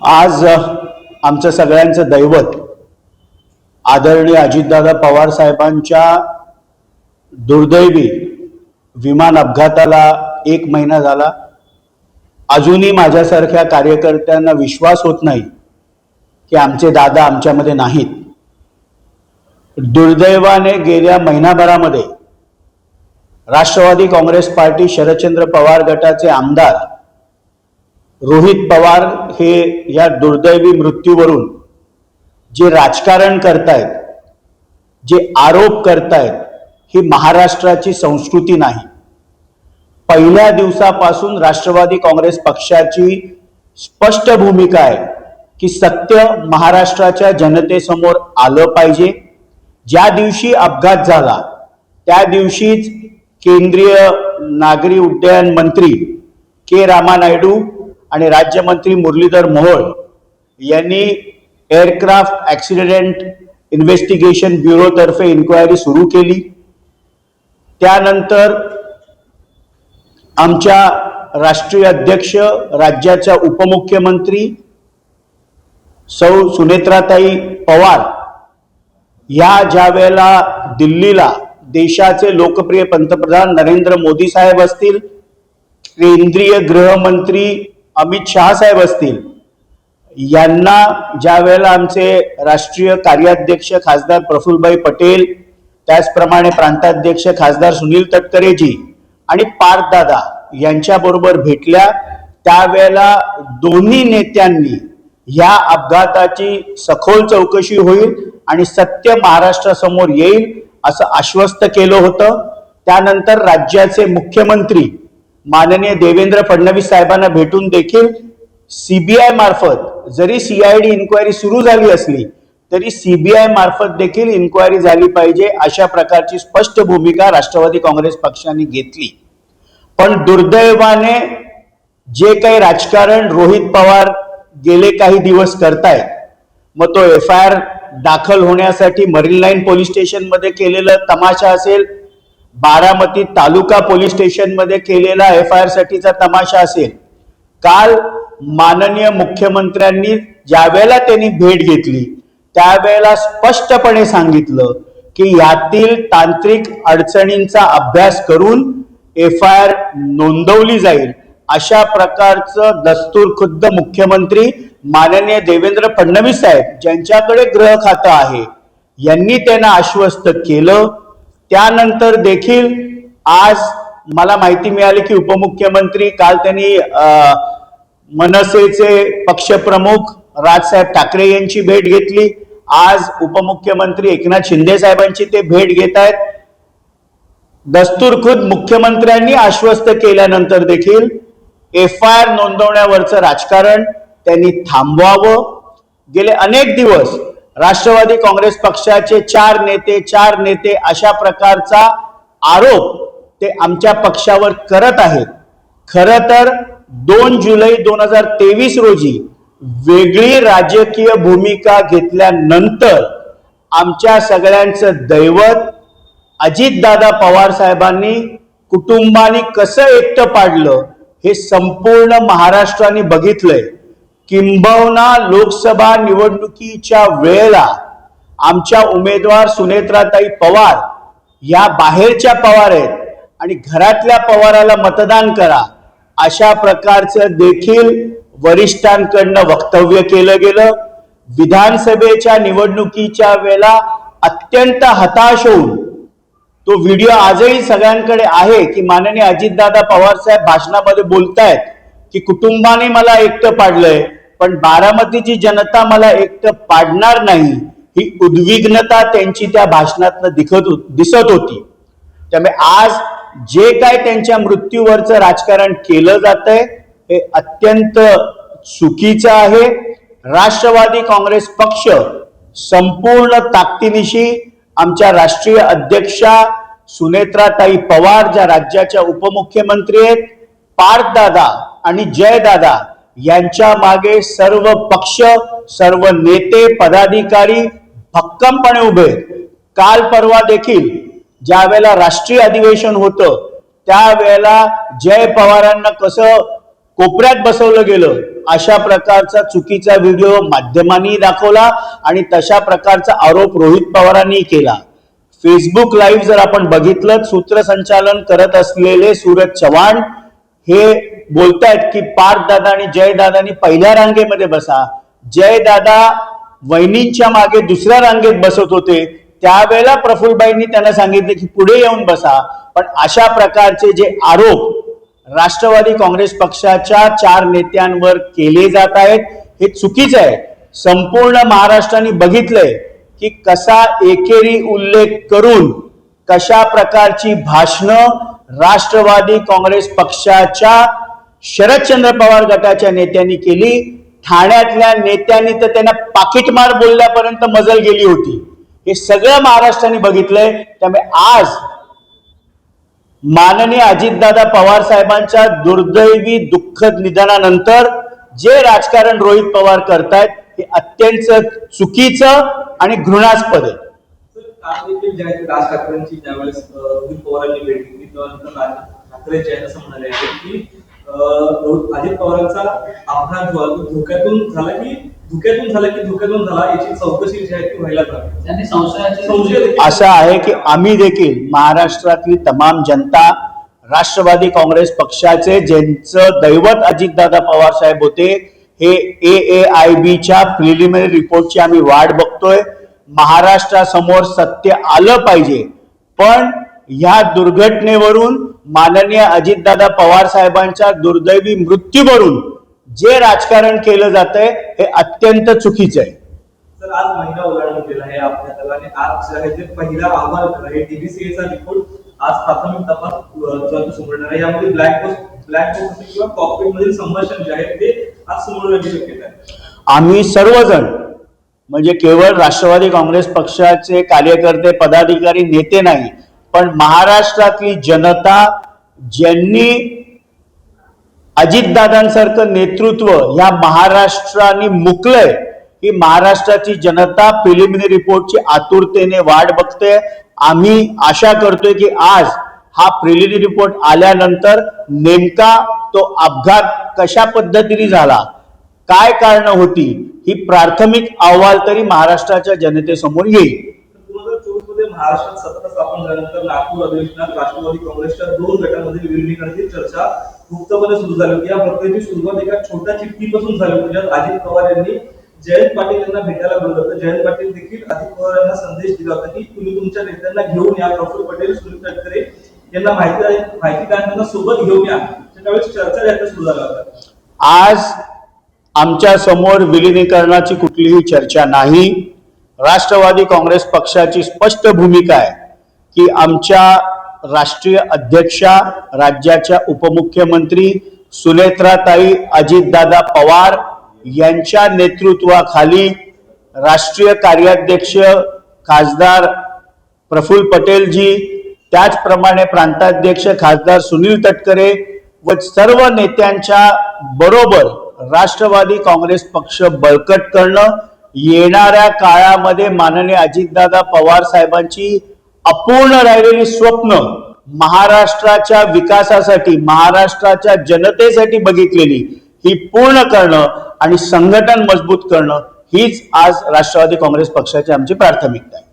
आज आमचं सगळ्यांचं दैवत आदरणीय अजितदादा पवार साहेबांच्या दुर्दैवी विमान अपघाताला 1 महिना झाला। अजूनही माझ्यासारख्या कार्यकर्त्यांना विश्वास होत नाही की आमचे दादा आमच्यामध्ये नाहीत। दुर्दैवाने गेल्या महिनाभरामध्ये राष्ट्रवादी काँग्रेस पार्टी शरदचंद्र पवार गटाचे आमदार रोहित पवार हे या दुर्दैवी मृत्यूवरून जे राजकारण करतायत, जे आरोप करतायत, ही महाराष्ट्राची संस्कृती नाही। पहिल्या दिवसापासून राष्ट्रवादी काँग्रेस पक्षाची स्पष्ट भूमिका आहे की सत्य महाराष्ट्राच्या जनतेसमोर आलं पाहिजे। ज्या दिवशी अपघात झाला त्या दिवशीच केंद्रीय नागरी उड्डयन मंत्री के रामानायडू आणि राज्यमंत्री मुरलीधर मोहोळ यांनी एअरक्राफ्ट ॲक्सिडेंट इन्व्हेस्टिगेशन ब्युरो तर्फे इन्क्वायरी सुरू केली। त्यानंतर आमच्या राष्ट्रीय अध्यक्ष, राज्याच्या उपमुख्यमंत्री सौ सुनेत्राताई पवार या ज्यावेळेला दिल्लीला देशाचे लोकप्रिय पंतप्रधान नरेंद्र मोदी साहेब असतील, केंद्रीय गृहमंत्री अमित शाह साहेब असतील, यांना ज्यावेळेला आमचे राष्ट्रीय कार्याध्यक्ष खासदार प्रफुल्लभाई पटेल, त्याचप्रमाणे प्रांताध्यक्ष खासदार सुनील तटकरेजी आणि पार्थदादा यांच्याबरोबर भेटल्या, त्यावेळेला दोन्ही नेत्यांनी या अपघाताची सखोल चौकशी होईल आणि सत्य महाराष्ट्रासमोर येईल असं आश्वस्त केलं होतं। त्यानंतर राज्याचे मुख्यमंत्री माननीय देवेंद्र फडणवीस साहेबांना भेटून देखील सीबीआय मार्फत, जरी सीआयडी इन्क्वायरी सुरू झाली असली तरी सीबीआय मार्फत देखील इन्क्वायरी झाली पाहिजे अशा प्रकारची स्पष्ट भूमिका राष्ट्रवादी काँग्रेस पक्षाने घेतली। पण दुर्दैवाने जे काही राजकारण रोहित पवार गेले काही दिवस करतायत, मग तो एफआयआर दाखल होण्यासाठी मरीन लाईन पोलीस स्टेशन मध्ये केलेला तमाशा असेल, बारामती तालुका पोलीस स्टेशन मध्ये केलेला एफआयआर साठीचा तमाशा असेल, काल माननीय मुख्यमंत्र्यांनी ज्यावेळेला त्यांनी भेट घेतली त्यावेळेला स्पष्टपणे सांगितलं की यातील तांत्रिक अडचणींचा अभ्यास करून एफआयआर नोंदवली जाईल। अशा प्रकारचं दस्तूर खुद्द मुख्यमंत्री माननीय देवेंद्र फडणवीस साहेब, ज्यांच्याकडे गृह खातं आहे, यांनी त्यांना आश्वस्त केलं। त्यानंतर देखील आज मला माहिती मिळाली की उपमुख्यमंत्री काल त्यांनी मनसेचे पक्षप्रमुख राजसाहेब ठाकरे यांची भेट घेतली। आज उपमुख्यमंत्री एकनाथ शिंदे साहेबांची ते भेट घेत आहेत। दस्तूरखुद्द मुख्यमंत्र्यांनी आश्वस्त केल्यानंतर देखील एफआयआर नोंदवण्यावरचं राजकारण त्यांनी थांबवावं। गेले अनेक दिवस राष्ट्रवादी काँग्रेस पक्षाचे चार नेते अशा प्रकारचा आरोप ते आमच्या पक्षावर करत आहेत। खरं तर 2 जुलै 2023 रोजी वेगळी राजकीय भूमिका घेतल्यानंतर आमच्या सगळ्यांचं दैवत अजितदादा पवार साहेबांनी कुटुंबानी कसं एकटं पाडलं हे संपूर्ण महाराष्ट्राने बघितलंय। किंबहुना लोकसभा निवडणुकीच्या वेळेला आमच्या उमेदवार सुनेत्राताई पवार या बाहेरच्या पवार आहेत आणि घरातल्या पवाराला मतदान करा अशा प्रकारचं देखील वरिष्ठांकडनं वक्तव्य केलं गेलं। विधानसभेच्या निवडणुकीच्या वेळेला अत्यंत हताश होऊन तो व्हिडिओ आजही सगळ्यांकडे आहे की माननीय अजितदादा पवार साहेब भाषणामध्ये बोलतायत की कुटुंबाने मला एकटं पाडलंय पण बारामतीची जनता मला एकटं पाडणार नाही, ही उद्विग्नता त्यांची त्या भाषणातनं दिसत होती। त्यामुळे आज जे काय त्यांच्या मृत्यूवरचं राजकारण केलं जातंय हे अत्यंत चुकीचं आहे। राष्ट्रवादी काँग्रेस पक्ष संपूर्ण ताकदीनिशी आमच्या राष्ट्रीय अध्यक्षा सुनेत्राताई पवार, ज्या राज्याच्या उपमुख्यमंत्री आहेत, पार्थदादा आणि जयदादा यांच्या मागे सर्व पक्ष, सर्व नेते, पदाधिकारी भक्कमपणे उभे आहेत। काल परवा देखील ज्या वेळेला राष्ट्रीय अधिवेशन होतं त्यावेळेला जय पवारांना कसं कोपऱ्यात बसवलं गेलं अशा प्रकारचा चुकीचा व्हिडिओ माध्यमांनी दाखवला आणि तशा प्रकारचा आरोप रोहित पवारांनी केला। फेसबुक लाईव्ह जर आपण बघितलं, सूत्रसंचालन करत असलेले सूरज चव्हाण हे बोलतायत की पार्थ दादा आणि जय दादानी पहिल्या रांगेमध्ये बसा, जय दादा वहिनींच्या मागे दुसऱ्या रांगेत बसत होते, त्यावेळेला प्रफुल्लबाईंनी त्यांना सांगितले की पुढे येऊन बसा। पण अशा प्रकारचे जे आरोप राष्ट्रवादी काँग्रेस पक्षाच्या 4 नेत्यांवर केले जात आहेत हे चुकीचं आहे। संपूर्ण महाराष्ट्राने बघितलंय की कसा एकेरी उल्लेख करून कशा प्रकारची भाषणं राष्ट्रवादी काँग्रेस पक्षाच्या शरदचंद्र पवार गटाच्या नेत्यांनी केली। ठाण्यातल्या नेत्यांनी तर त्यांना पाकिटमार बोलल्यापर्यंत मजल गेली होती। हे सगळं महाराष्ट्राने बघितलंय। त्यामुळे आज माननीय अजितदादा पवार साहेबांच्या दुर्दैवी दुःखद निधनानंतर जे राजकारण रोहित पवार करतायत हे अत्यंत चुकीचं आणि घृणास्पद आहे। राज ठाकरेंची ज्यावेळेस रोहित पवारांनी भेट घेतली तेव्हा ठाकरे जे असं म्हणाले की अजित पवारांचा अपघात धोक्यातून झाला याची चौकशी जी आहे ती व्हायला पाहिजे। संशय असं आहे की आम्ही देखील महाराष्ट्रातली तमाम जनता राष्ट्रवादी काँग्रेस पक्षाचे ज्यांचं दैवत अजितदादा पवार साहेब होते हे AAIBच्या प्रिलिमिनरी रिपोर्टची आम्ही वाट बघतोय। महाराष्ट्रासमोर सत्य आलं पाहिजे, पण ह्या दुर्घटनेवरून माननीय अजितदादा पवार साहेबांच्या दुर्दैवी मृत्यूवरून जे राजकारण केलं जातंय हे अत्यंत चुकीचं आहे। सर, आज महिना ओलांडून गेला आहे आपल्याला आणि आज आहे जे पहिला अहवाल आहे DBCAचा रिपोर्ट आज प्राथमिक तपास समोर येणार आहे। यामध्ये ब्लॅक बॉक्स किंवा कॉकपिट मधील संभाषण जे आहे ते आज समोर येण्याची शक्यता आहे। आम्ही सर्वजण म्हणजे केवळ राष्ट्रवादी काँग्रेस पक्षाचे कार्यकर्ते पदाधिकारी नेते नाही, पण महाराष्ट्रातली जनता ज्यांनी अजितदादांसारखं नेतृत्व या महाराष्ट्राने मुकलंय, ही महाराष्ट्राची जनता प्रिलिमिनरी रिपोर्टची आतुरतेने वाट बघते। आम्ही आशा करतोय की आज हा प्रिलिमिनरी रिपोर्ट आल्यानंतर नेमका तो अपघात कशा पद्धतीने झाला, काय कारण होती, ही प्राथमिक अहवाल तरी महाराष्ट्राच्या जनतेसमोर येईल। 2024 मध्ये महाराष्ट्रात सत्ता स्थापन झाल्यानंतर नागपूर अधिवेशनात राष्ट्रवादी काँग्रेसच्या 2 गटांमधील विलिनीकरणाची चर्चा गुप्तपणे सुरू झाली होती। या प्रक्रियेची सुरुवात एका छोट्या चिठ्ठीपासून झाली होती, ज्यात अजित पवार यांनी जयंत पाटील यांना भेटायला बोलवलं होतं। जयंत पाटील देखील अजित पवार यांना संदेश दिला होता की तुम्ही तुमच्या नेत्यांना घेऊन या, प्रफुल्ल पटेल, सुनील तटकरे यांना माहिती त्यांना सोबत घेऊन या। त्यावेळेस चर्चा यात सुरू झाला होता। आज आमच्या समोर विलिनीकरणाची कुठलीही चर्चा नाही। राष्ट्रवादी काँग्रेस पक्षाची स्पष्ट भूमिका आहे की आमच्या राष्ट्रीय अध्यक्षा, राज्याच्या उपमुख्यमंत्री सुनेत्राताई अजितदादा पवार यांच्या नेतृत्वाखाली राष्ट्रीय कार्याध्यक्ष खासदार प्रफुल्ल पटेलजी, त्याचप्रमाणे प्रांताध्यक्ष खासदार सुनील तटकरे व सर्व नेत्यांच्या बरोबर राष्ट्रवादी काँग्रेस पक्ष बळकट करणं, येणाऱ्या काळामध्ये माननीय अजितदादा पवार साहेबांची अपूर्ण राहिलेली स्वप्न महाराष्ट्राच्या विकासासाठी, महाराष्ट्राच्या जनतेसाठी बघितलेली ही पूर्ण करणं आणि संघटन मजबूत करणं हीच आज राष्ट्रवादी काँग्रेस पक्षाची आमची प्राथमिकता आहे।